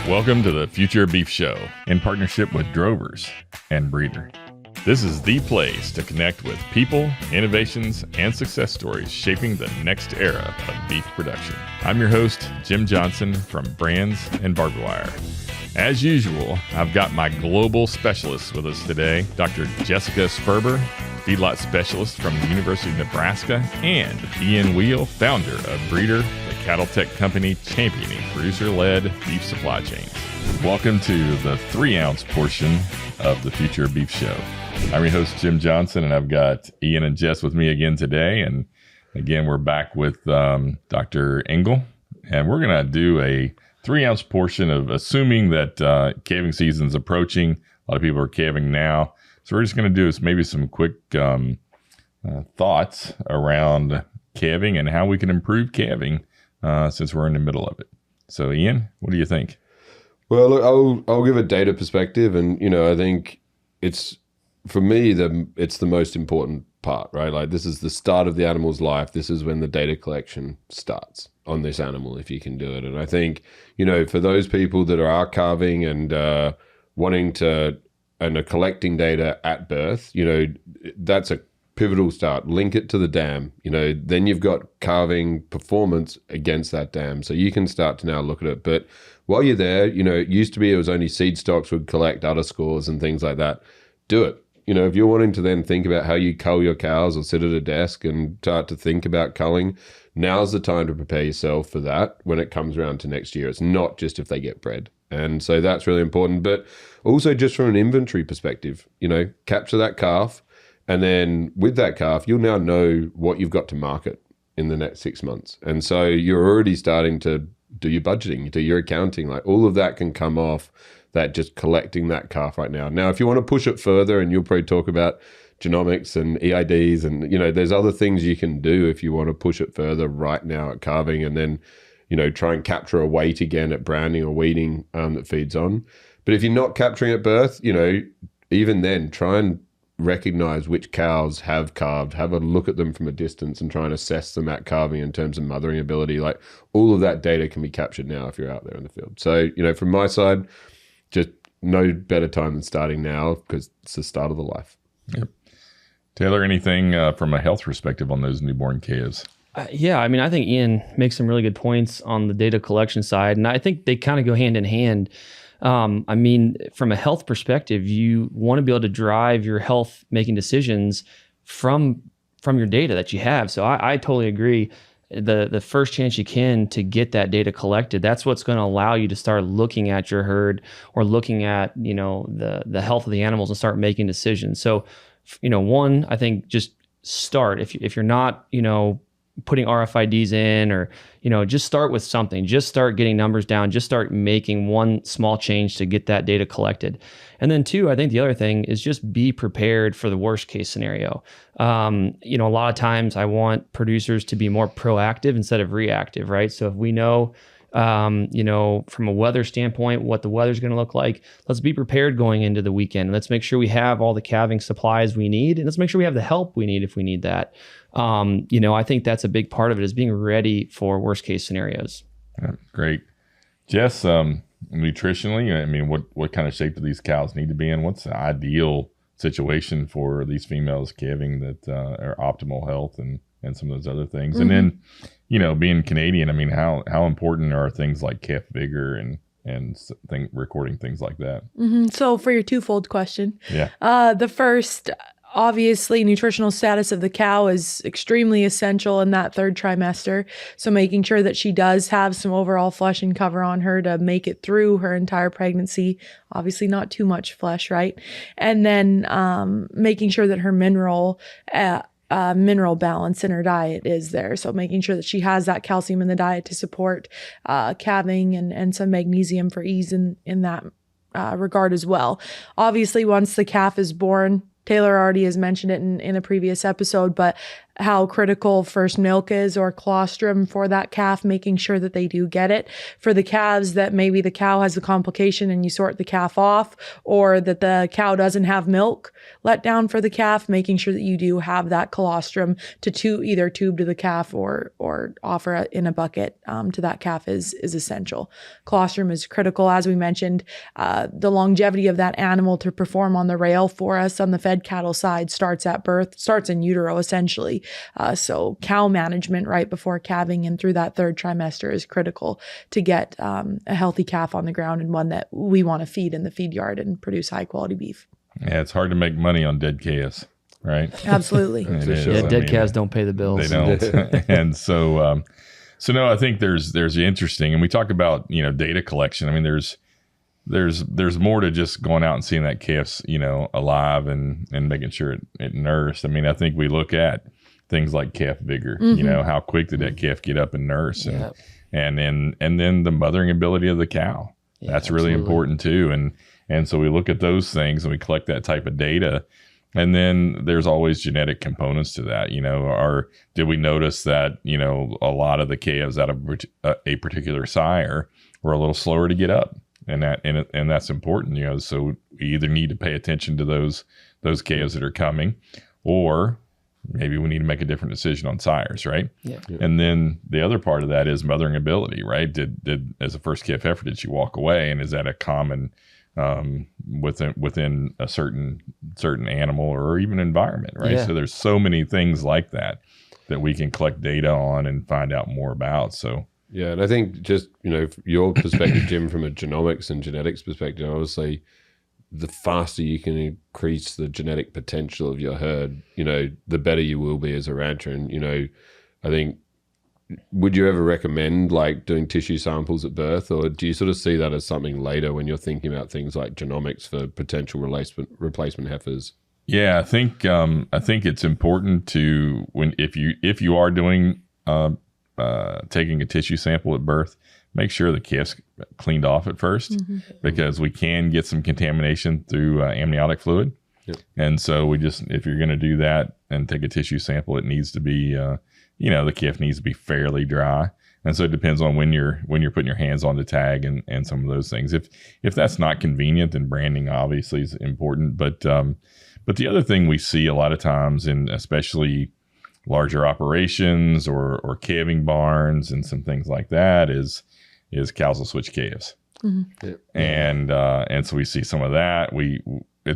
Welcome to the Future Beef Show in partnership with Drovers and Breeder. This is the place to connect with people, innovations, and success stories shaping the next era of beef production. I'm your host, Jim Johnson from Brands and Barbed Wire. As usual, I've got my global specialists with us today, Dr. Jessica Sperber, feedlot specialist from the University of Nebraska, and Ian Wheal, founder of Breeder, the cattle tech company championing producer-led beef supply chains. Welcome to the 3-ounce portion of the Future Beef Show. I'm your host, Jim Johnson, and I've got Ian and Jess with me again today. And again, we're back with Dr. Engle, and we're going to do a 3-ounce portion of assuming that calving season is approaching. A lot of people are calving now. So we're just going to do is maybe some quick thoughts around calving and how we can improve calving since we're in the middle of it. So Ian, what do you think? Well, look, I'll give a data perspective, and I think it's, for me, it's the most important part, right? Like, this is the start of the animal's life. This is when the data collection starts on this animal, if you can do it. And I think, for those people that are calving and wanting to and are collecting data at birth, that's a pivotal start. Link it to the dam, then you've got calving performance against that dam. So you can start to now look at it. But while you're there, it used to be it was only seed stocks would collect udder scores and things like that. Do it. If you're wanting to then think about how you cull your cows or sit at a desk and start to think about culling, now's the time to prepare yourself for that when it comes around to next year. It's not just if they get bred. And so that's really important. But also just from an inventory perspective, capture that calf. And then with that calf, you'll now know what you've got to market in the next 6 months. And so you're already starting to do your budgeting, do your accounting, like all of that can come off that just collecting that calf right now. Now, if you want to push it further, and you'll probably talk about genomics and EIDs and, there's other things you can do if you want to push it further right now at calving, and then, try and capture a weight again at branding or weeding that feeds on. But if you're not capturing at birth, even then, try and recognize which cows have calved, have a look at them from a distance and try and assess them at calving in terms of mothering ability. Like, all of that data can be captured now if you're out there in the field. So, from my side, just no better time than starting now, because it's the start of the life. Yep. Taylor, anything from a health perspective on those newborn calves? Yeah, I think Ian makes some really good points on the data collection side, and I think they kind of go hand in hand. From a health perspective, you want to be able to drive your health making decisions from your data that you have. So I totally agree. The first chance you can to get that data collected, that's what's going to allow you to start looking at your herd or looking at the health of the animals and start making decisions. So one, I think just start if you're not putting RFIDs in, or just start with something. Just start getting numbers down. Just start making one small change to get that data collected. And then two, I think the other thing is just be prepared for the worst case scenario. A lot of times I want producers to be more proactive instead of reactive, right? So if we know from a weather standpoint, what the weather's going to look like, let's be prepared going into the weekend. Let's make sure we have all the calving supplies we need, and let's make sure we have the help we need if we need that. I think that's a big part of it, is being ready for worst case scenarios. Yeah, great. Jess, nutritionally, what kind of shape do these cows need to be in? What's the ideal situation for these females calving that are optimal health and some of those other things? Mm-hmm. And then, being Canadian, how important are things like calf vigor and recording things like that? Mm-hmm. So for your twofold question, yeah, the first, obviously, nutritional status of the cow is extremely essential in that third trimester. So making sure that she does have some overall flesh and cover on her to make it through her entire pregnancy. Obviously not too much flesh, right? And then making sure that her mineral balance in her diet is there. So making sure that she has that calcium in the diet to support calving and some magnesium for ease in that regard as well. Obviously, once the calf is born, Taylor already has mentioned it in a previous episode, but how critical first milk is or colostrum for that calf, making sure that they do get it. For the calves that maybe the cow has a complication and you sort the calf off, or that the cow doesn't have milk let down for the calf, making sure that you do have that colostrum to either tube to the calf or offer in a bucket to that calf is essential. Colostrum is critical, as we mentioned. The longevity of that animal to perform on the rail for us on the fed cattle side starts at birth, starts in utero essentially. So cow management right before calving and through that third trimester is critical to get a healthy calf on the ground and one that we want to feed in the feed yard and produce high quality beef. Yeah, it's hard to make money on dead calves, right? Absolutely. It is. Yeah, I dead mean, calves don't pay the bills. They don't. And so no, I think there's interesting, and we talk about, data collection. I mean, there's more to just going out and seeing that calf's, alive and making sure it nursed. I mean, I think we look at things like calf vigor, how quick did that calf get up and nurse, and then the mothering ability of the cow. Yeah, that's really important too. And so we look at those things and we collect that type of data. And then there's always genetic components to that. Did we notice that, a lot of the calves out of a particular sire were a little slower to get up? And that's important, so we either need to pay attention to those calves that are coming, or maybe we need to make a different decision on sires, right? Yeah. And then the other part of that is mothering ability, right? Did as a first calf heifer, did she walk away? And is that a common within a certain animal or even environment, right? Yeah. So there's so many things like that we can collect data on and find out more about. So yeah, and I think just your perspective, Jim, from a genomics and genetics perspective, obviously, the faster you can increase the genetic potential of your herd, the better you will be as a rancher. And I think, would you ever recommend like doing tissue samples at birth, or do you sort of see that as something later when you're thinking about things like genomics for potential replacement heifers? Yeah, I think it's important to if you are doing taking a tissue sample at birth, make sure the calf's cleaned off at first, because we can get some contamination through amniotic fluid. Yep. And so if you're going to do that and take a tissue sample, it needs to be, the calf needs to be fairly dry. And so it depends on when you're putting your hands on the tag and some of those things. If that's not convenient, then branding obviously is important. But the other thing we see a lot of times, in especially larger operations or calving barns and some things like that, is cows will switch calves. Mm-hmm. Yep. And so we see some of that.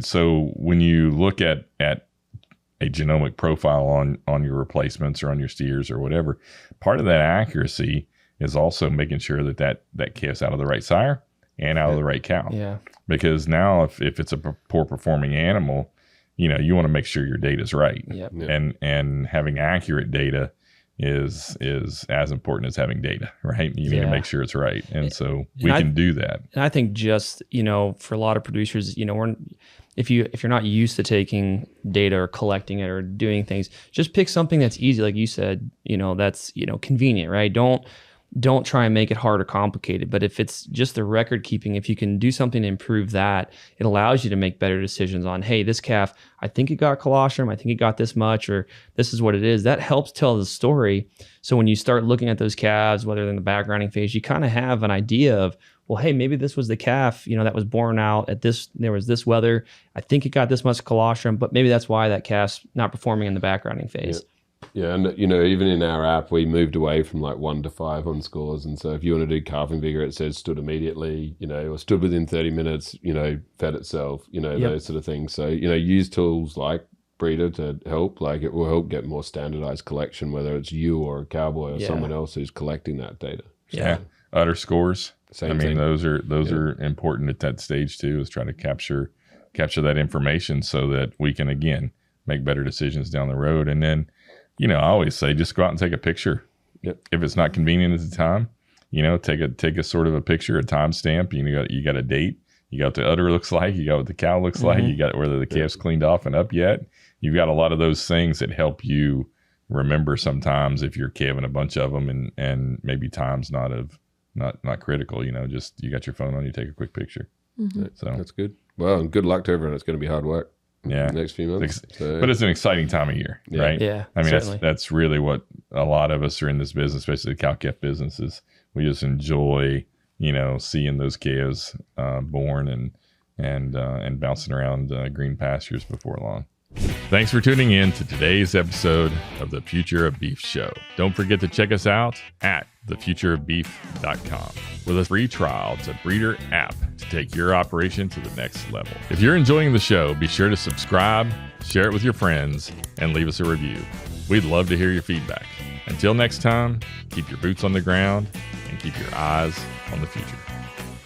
So when you look at a genomic profile on your replacements or on your steers or whatever, part of that accuracy is also making sure that calf's out of the right sire and out of the right cow. Yeah. Because now if it's a poor performing animal, you want to make sure your data is right. Yep. And having accurate data is as important as having data, right? You need to make sure it's right. And so we can do that. And I think just, for a lot of producers, if you're not used to taking data or collecting it or doing things, just pick something that's easy. Like you said, that's, convenient, right? Don't try and make it hard or complicated. But if it's just the record keeping, if you can do something to improve that, it allows you to make better decisions on, hey, this calf, I think it got colostrum, I think it got this much, or this is what it is. That helps tell the story. So when you start looking at those calves, whether they're in the backgrounding phase, you kind of have an idea of, well, hey, maybe this was the calf, that was born out at this, there was this weather. I think it got this much colostrum, but maybe that's why that calf's not performing in the backgrounding phase. Yeah, and even in our app, we moved away from like 1 to 5 on scores. And so if you want to do calving vigor, it says stood immediately, or stood within 30 minutes, fed itself, those sort of things. So, use tools like Breeder to help. Like, it will help get more standardized collection, whether it's you or a cowboy or someone else who's collecting that data. So, yeah. Udder scores. Same thing. Those are important at that stage too, is trying to capture that information so that we can, again, make better decisions down the road. And then, I always say, just go out and take a picture. Yep. If it's not convenient at the time, take a sort of a picture, a timestamp. You got a date. You got what the udder looks like. You got what the cow looks like. You got whether the calf's cleaned off and up yet. You've got a lot of those things that help you remember sometimes if you're calving a bunch of them and maybe time's not critical. Just you got your phone on, you take a quick picture. Mm-hmm. So that's good. Well, and good luck to everyone. It's going to be hard work. Yeah. next few months. But it's an exciting time of year, right? Yeah, I mean, certainly. that's really what a lot of us are in this business, especially the cow-calf businesses. We just enjoy, seeing those calves born and bouncing around green pastures before long. Thanks for tuning in to today's episode of the Future of Beef show. Don't forget to check us out at thefutureofbeef.com with a free trial to Breeder app to take your operation to the next level. If you're enjoying the show, be sure to subscribe, share it with your friends, and leave us a review. We'd love to hear your feedback. Until next time, keep your boots on the ground and keep your eyes on the future.